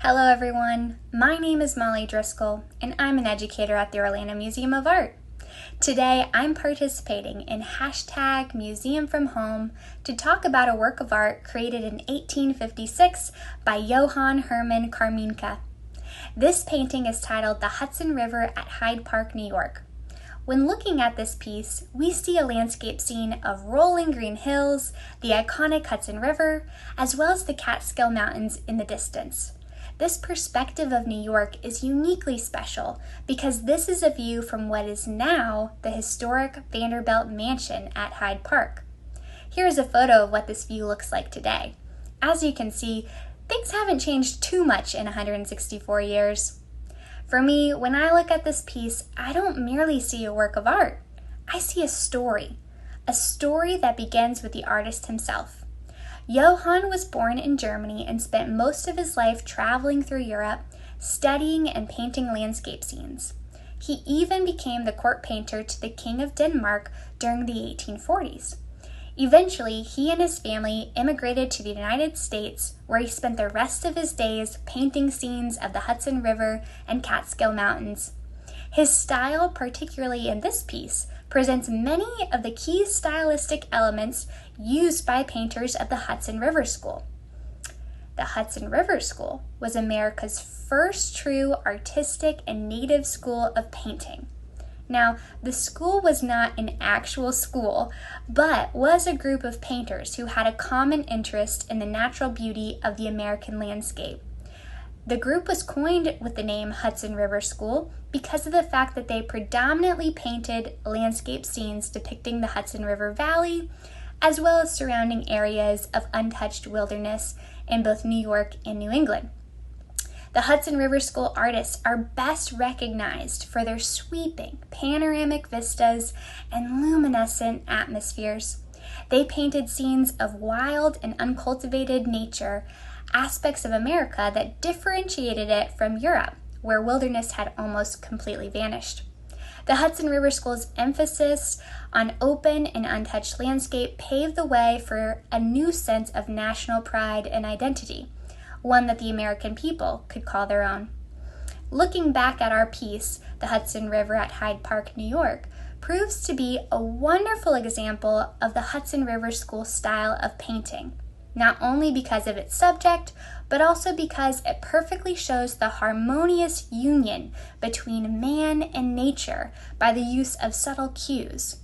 Hello everyone, my name is Molly Driscoll and I'm an educator at the Orlando Museum of Art. Today I'm participating in #MuseumFromHome to talk about a work of art created in 1856 by Johann Herman Carmiencke. This painting is titled The Hudson River at Hyde Park, New York. When looking at this piece, we see a landscape scene of rolling green hills, the iconic Hudson River, as well as the Catskill Mountains in the distance. This perspective of New York is uniquely special because this is a view from what is now the historic Vanderbilt Mansion at Hyde Park. Here is a photo of what this view looks like today. As you can see, things haven't changed too much in 164 years. For me, when I look at this piece, I don't merely see a work of art. I see a story that begins with the artist himself. Johann was born in Germany and spent most of his life traveling through Europe, studying and painting landscape scenes. He even became the court painter to the King of Denmark during the 1840s. Eventually, he and his family immigrated to the United States, where he spent the rest of his days painting scenes of the Hudson River and Catskill Mountains. His style, particularly in this piece, presents many of the key stylistic elements used by painters of the Hudson River School. The Hudson River School was America's first true artistic and native school of painting. Now, the school was not an actual school, but was a group of painters who had a common interest in the natural beauty of the American landscape. The group was coined with the name Hudson River School because of the fact that they predominantly painted landscape scenes depicting the Hudson River Valley, as well as surrounding areas of untouched wilderness in both New York and New England. The Hudson River School artists are best recognized for their sweeping, panoramic vistas and luminescent atmospheres. They painted scenes of wild and uncultivated nature, aspects of America that differentiated it from Europe, where wilderness had almost completely vanished. The Hudson River School's emphasis on open and untouched landscape paved the way for a new sense of national pride and identity, one that the American people could call their own. Looking back at our piece, The Hudson River at Hyde Park, New York, proves to be a wonderful example of the Hudson River School style of painting, not only because of its subject, but also because it perfectly shows the harmonious union between man and nature by the use of subtle cues.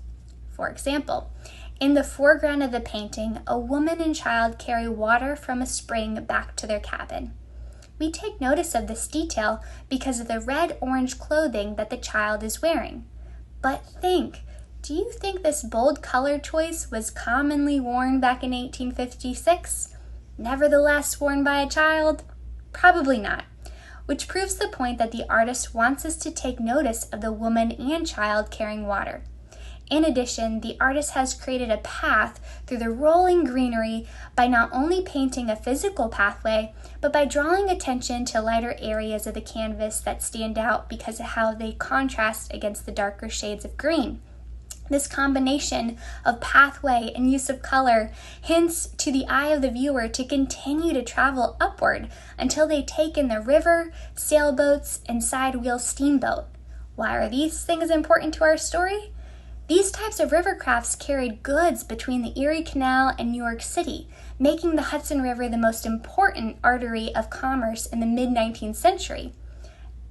For example, in the foreground of the painting, a woman and child carry water from a spring back to their cabin. We take notice of this detail because of the red-orange clothing that the child is wearing. But do you think this bold color choice was commonly worn back in 1856? Nevertheless worn by a child? Probably not, which proves the point that the artist wants us to take notice of the woman and child carrying water. In addition, the artist has created a path through the rolling greenery by not only painting a physical pathway, but by drawing attention to lighter areas of the canvas that stand out because of how they contrast against the darker shades of green. This combination of pathway and use of color hints to the eye of the viewer to continue to travel upward until they take in the river, sailboats, and side-wheel steamboat. Why are these things important to our story? These types of river crafts carried goods between the Erie Canal and New York City, making the Hudson River the most important artery of commerce in the mid-19th century.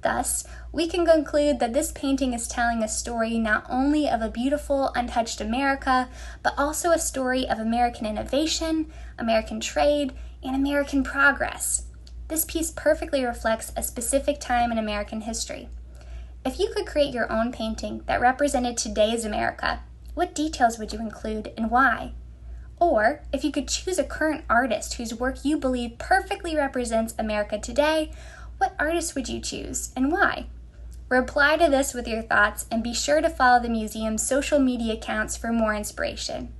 Thus, we can conclude that this painting is telling a story not only of a beautiful, untouched America, but also a story of American innovation, American trade, and American progress. This piece perfectly reflects a specific time in American history. If you could create your own painting that represented today's America, what details would you include and why? Or, if you could choose a current artist whose work you believe perfectly represents America today, what artist would you choose and why? Reply to this with your thoughts and be sure to follow the museum's social media accounts for more inspiration.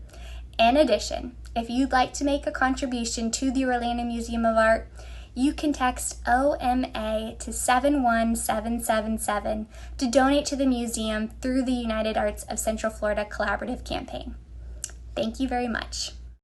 In addition, if you'd like to make a contribution to the Orlando Museum of Art, you can text OMA to 71777 to donate to the museum through the United Arts of Central Florida Collaborative Campaign. Thank you very much.